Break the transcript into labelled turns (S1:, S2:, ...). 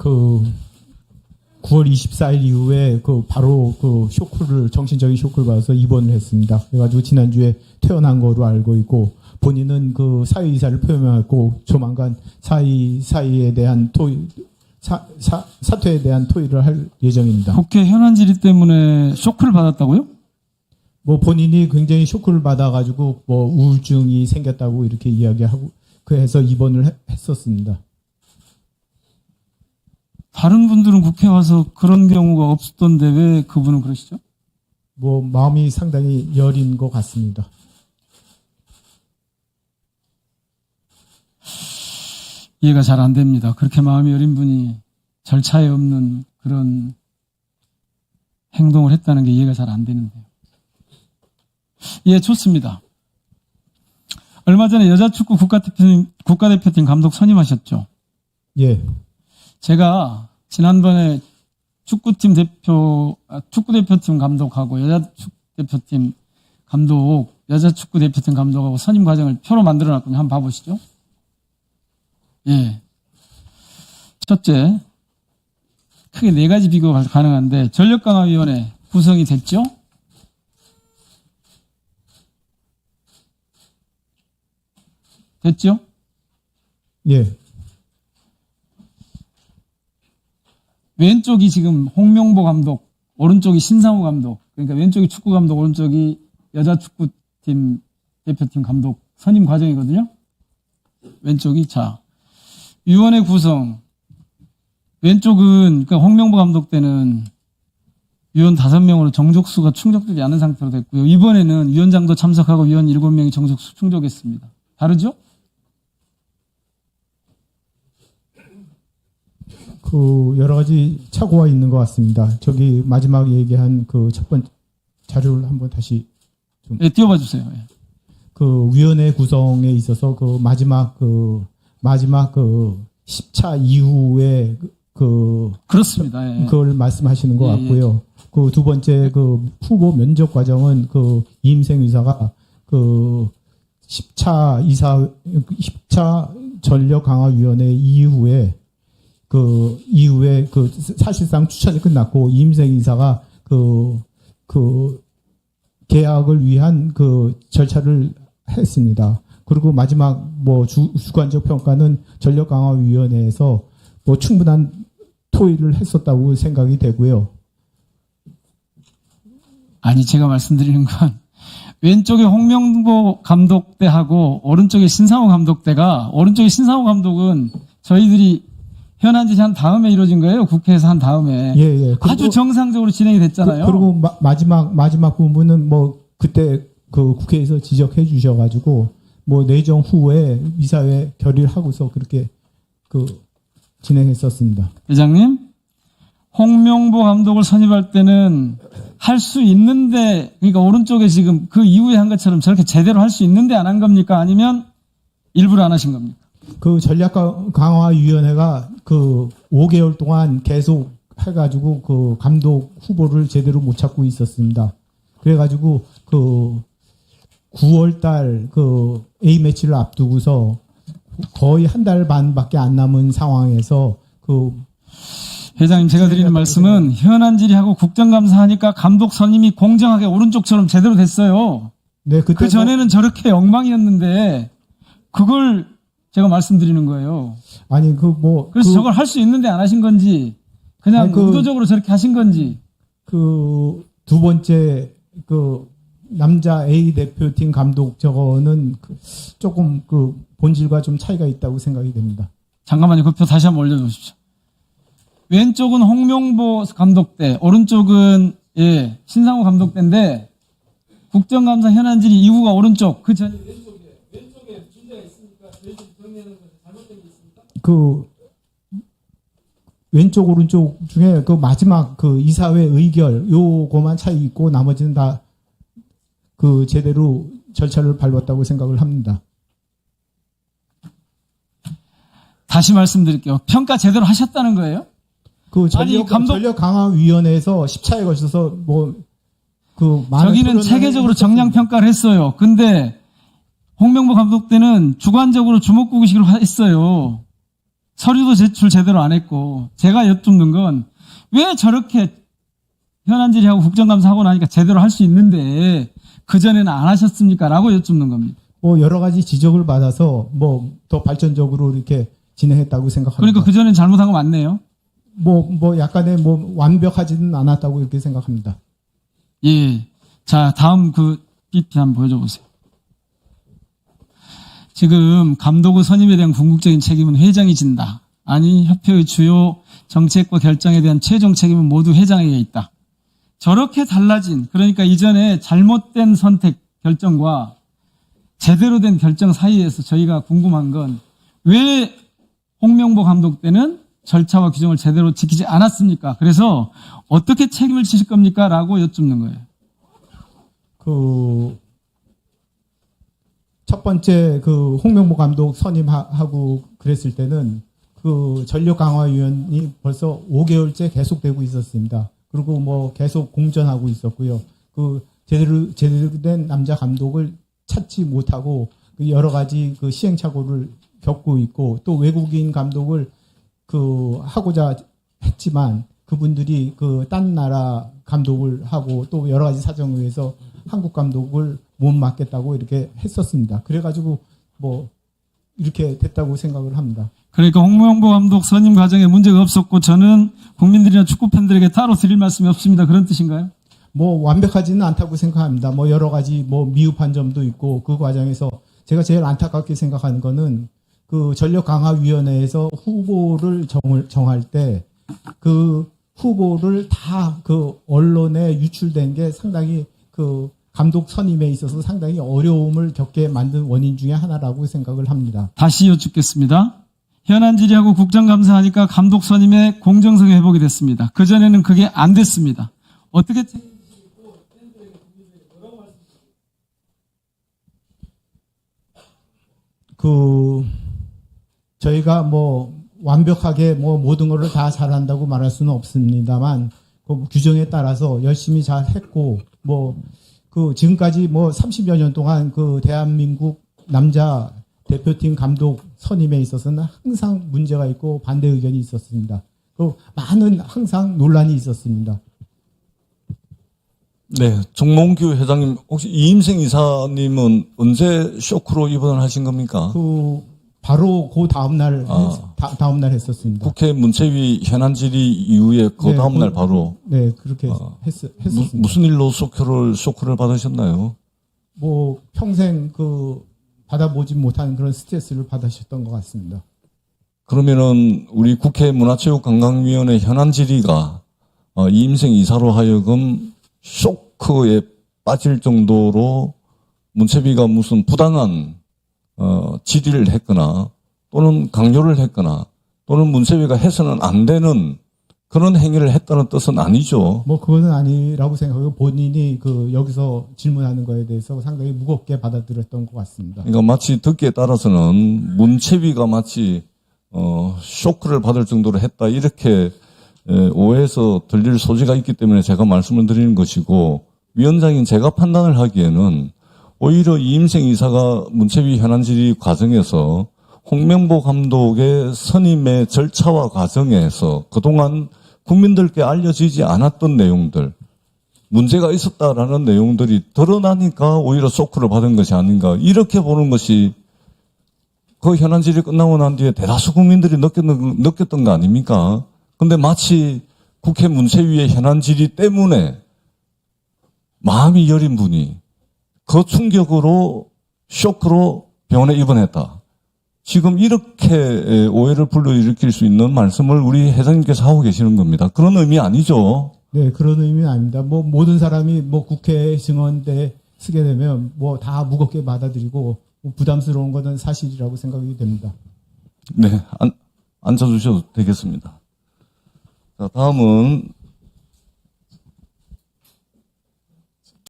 S1: 그 9월 24일 이후에 바로 정신적인 쇼크를 받아서 입원을 했습니다. 그래가지고 지난주에 퇴원한 거로 알고 있고, 본인은 그 사의 의사를 표명했고, 조만간 사의에 대한 사퇴에 대한 토의를 할 예정입니다.
S2: 국회 현안 질의 때문에 쇼크를 받았다고요?
S1: 뭐 본인이 굉장히 쇼크를 받아가지고 뭐 우울증이 생겼다고 이렇게 이야기하고, 그래서 입원을 했었습니다.
S2: 다른 분들은 국회 와서 그런 경우가 없었던데 왜 그분은 그러시죠?
S1: 뭐 마음이 상당히 여린 것 같습니다.
S2: 이해가 잘 안 됩니다. 그렇게 마음이 여린 분이 절차에 없는 그런 행동을 했다는 게 이해가 잘 안 되는데요. 예, 좋습니다. 얼마 전에 여자축구 국가대표팀 감독 선임하셨죠?
S1: 예.
S2: 제가 지난번에 축구대표팀 감독하고 여자축구대표팀 감독하고 선임 과정을 표로 만들어 놨거든요. 한번 봐보시죠. 예. 첫째, 크게 4가지 비교가 가능한데, 전력강화위원회 구성이 됐죠? 됐죠?
S1: 예.
S2: 왼쪽이 지금 홍명보 감독, 오른쪽이 신상우 감독. 그러니까 왼쪽이 축구 감독, 오른쪽이 여자축구팀 대표팀 감독 선임 과정이거든요. 왼쪽이. 자, 위원회 구성. 왼쪽은 그러니까 홍명보 감독 때는 위원 5명으로 정족수가 충족되지 않은 상태로 됐고요. 이번에는 위원장도 참석하고 위원 7명이 정족수 충족했습니다. 다르죠?
S1: 여러 가지 착오가 있는 것 같습니다. 저기 마지막 얘기한 첫 번째 자료를 한번 다시 좀.
S2: 네, 띄워봐 주세요. 예.
S1: 위원회 구성에 있어서 마지막 10차 이후에
S2: 그렇습니다. 예.
S1: 그걸 말씀하시는 것 같고요. 두 번째 후보 면접 과정은 이임생 의사가 10차 전력강화위원회 이후에 사실상 추천이 끝났고, 이임생 의사가 계약을 위한 절차를 했습니다. 그리고 마지막 주관적 평가는 전력강화위원회에서 충분한 토의를 했었다고 생각이 되고요.
S2: 아니, 제가 말씀드리는 건 왼쪽에 홍명보 감독대하고 오른쪽에 신상우 감독대가, 오른쪽에 신상우 감독은 저희들이 현안 질의한 다음에 이루어진 거예요. 국회에서 한 다음에.
S1: 예.
S2: 아주 정상적으로 진행이 됐잖아요.
S1: 그리고 마지막 부분은 그때 국회에서 지적해 주셔가지고 내정 후에 이사회 결의를 하고서 그렇게 진행했었습니다.
S2: 회장님, 홍명보 감독을 선임할 때는 할 수 있는데, 그러니까 오른쪽에 지금 그 이후에 한 것처럼 저렇게 제대로 할 수 있는데 안 한 겁니까? 아니면 일부러 안 하신 겁니까?
S1: 전략강화위원회가 5개월 동안 계속 해가지고 감독 후보를 제대로 못 찾고 있었습니다. 그래가지고 9월달 A매치를 앞두고서 거의 한 달 반밖에 안 남은 상황에서
S2: 회장님, 제가 드리는 말씀은 현안 질의하고 국정감사하니까 감독 선임이 공정하게 오른쪽처럼 제대로 됐어요.
S1: 네,
S2: 그 전에는 저렇게 엉망이었는데 그걸 제가 말씀드리는 거예요.
S1: 아니
S2: 그래서 저걸 할 수 있는데 안 하신 건지, 그냥 의도적으로 저렇게 하신 건지.
S1: 두 번째 남자 A 대표팀 감독 저거는 조금 본질과 좀 차이가 있다고 생각이 됩니다.
S2: 잠깐만요. 그 표 다시 한번 올려주십시오. 왼쪽은 홍명보 감독대, 오른쪽은 신상우 감독대인데 국정감사 현안 질의 이후가 오른쪽, 그 전에 왼쪽에 문제가 있으니까 저희들이 정리하는 것에 잘못된 게 있습니까?
S1: 왼쪽 오른쪽 중에 마지막 이사회 의결 요거만 차이 있고 나머지는 다 제대로 절차를 밟았다고 생각을 합니다.
S2: 다시 말씀드릴게요. 평가 제대로 하셨다는 거예요?
S1: 전력강화위원회에서 10차에 걸쳐서
S2: 저기는 체계적으로 정량평가를 했어요. 근데 홍명보 감독 때는 주관적으로 주먹구구식으로 했어요. 서류도 제출 제대로 안 했고, 제가 여쭙는 건 왜 저렇게 현안 질의하고 국정감사하고 나니까 제대로 할 수 있는데 그전에는 안 하셨습니까? 라고 여쭙는 겁니다.
S1: 뭐 여러 가지 지적을 받아서 뭐 더 발전적으로 이렇게 진행했다고 생각합니다.
S2: 그러니까 그전엔 잘못한 거 맞네요.
S1: 뭐 약간의 뭐 완벽하지는 않았다고 이렇게 생각합니다.
S2: 예. 자, 다음 그 PPT 한번 보여줘 보세요. 지금 감독의 선임에 대한 궁극적인 책임은 회장이 진다. 아니, 협회의 주요 정책과 결정에 대한 최종 책임은 모두 회장에게 있다. 저렇게 달라진, 그러니까 이전에 잘못된 선택 결정과 제대로 된 결정 사이에서 저희가 궁금한 건 왜 홍명보 감독 때는 절차와 규정을 제대로 지키지 않았습니까? 그래서 어떻게 책임을 지실 겁니까? 라고 여쭙는 거예요.
S1: 첫 번째 홍명보 감독 선임하고 그랬을 때는 전력강화위원이 벌써 5개월째 계속되고 있었습니다. 그리고 뭐 계속 공전하고 있었고요. 제대로 된 남자 감독을 찾지 못하고 여러 가지 시행착오를 겪고 있고, 또 외국인 감독을 하고자 했지만 그분들이 딴 나라 감독을 하고 또 여러 가지 사정에 의해서 한국 감독을 못 맡겠다고 이렇게 했었습니다. 그래가지고 뭐 이렇게 됐다고 생각을 합니다.
S2: 그러니까 홍명보 감독 선임 과정에 문제가 없었고 저는 국민들이나 축구 팬들에게 따로 드릴 말씀이 없습니다. 그런 뜻인가요?
S1: 뭐 완벽하지는 않다고 생각합니다. 뭐 여러 가지 뭐 미흡한 점도 있고, 그 과정에서 제가 제일 안타깝게 생각하는 거는 전력강화위원회에서 후보를 정할 때 후보를 다 언론에 유출된 게 상당히 감독 선임에 있어서 상당히 어려움을 겪게 만든 원인 중에 하나라고 생각을 합니다.
S2: 다시 여쭙겠습니다. 현안 질의하고 국정감사하니까 감독 선임의 공정성이 회복이 됐습니다. 그전에는 그게 안 됐습니다. 어떻게
S1: 저희가 뭐 완벽하게 뭐 모든 것을 다 잘한다고 말할 수는 없습니다만, 규정에 따라서 열심히 잘 했고, 지금까지 뭐 30여 년 동안 대한민국 남자 대표팀 감독 선임에 있어서는 항상 문제가 있고 반대 의견이 있었습니다. 많은 항상 논란이 있었습니다.
S3: 네, 정몽규 회장님, 혹시 이임생 이사님은 언제 쇼크로 입원을 하신 겁니까?
S1: 바로 다음날 했었습니다.
S3: 국회 문체위 현안 질의 이후에
S1: 네,
S3: 다음날 바로.
S1: 네, 그렇게 했었습니다.
S3: 무슨 일로 쇼크를 받으셨나요?
S1: 뭐 평생 받아보지 못한 그런 스트레스를 받으셨던 것 같습니다.
S3: 그러면은 우리 국회 문화체육관광위원회 현안 질의가 이임생 이사로 하여금 쇼크에 빠질 정도로 문체비가 무슨 부당한 질의를 했거나 또는 강요를 했거나 또는 문체위가 해서는 안 되는 그런 행위를 했다는 뜻은 아니죠.
S1: 뭐 그거는 아니라고 생각하고 본인이 여기서 질문하는 거에 대해서 상당히 무겁게 받아들였던 것 같습니다.
S3: 그러니까 마치 듣기에 따라서는 문체위가 마치 쇼크를 받을 정도로 했다 이렇게 오해해서 들릴 소지가 있기 때문에 제가 말씀을 드리는 것이고, 위원장인 제가 판단을 하기에는 오히려 이임생 이사가 문체위 현안 질의 과정에서 홍명보 감독의 선임의 절차와 과정에서 그동안 국민들께 알려지지 않았던 내용들, 문제가 있었다라는 내용들이 드러나니까 오히려 쇼크를 받은 것이 아닌가, 이렇게 보는 것이 현안 질의 끝나고 난 뒤에 대다수 국민들이 느꼈던 거 아닙니까? 근데 마치 국회 문체위의 현안 질의 때문에 마음이 여린 분이 그 충격으로 쇼크로 병원에 입원했다. 지금 이렇게 오해를 불러일으킬 수 있는 말씀을 우리 회장님께서 하고 계시는 겁니다. 그런 의미 아니죠?
S1: 네, 그런 의미는 아닙니다. 뭐 모든 사람이 국회 증언대 쓰게 되면 다 무겁게 받아들이고 부담스러운 것은 사실이라고 생각이 됩니다.
S3: 네, 앉아주셔도 되겠습니다. 자, 다음은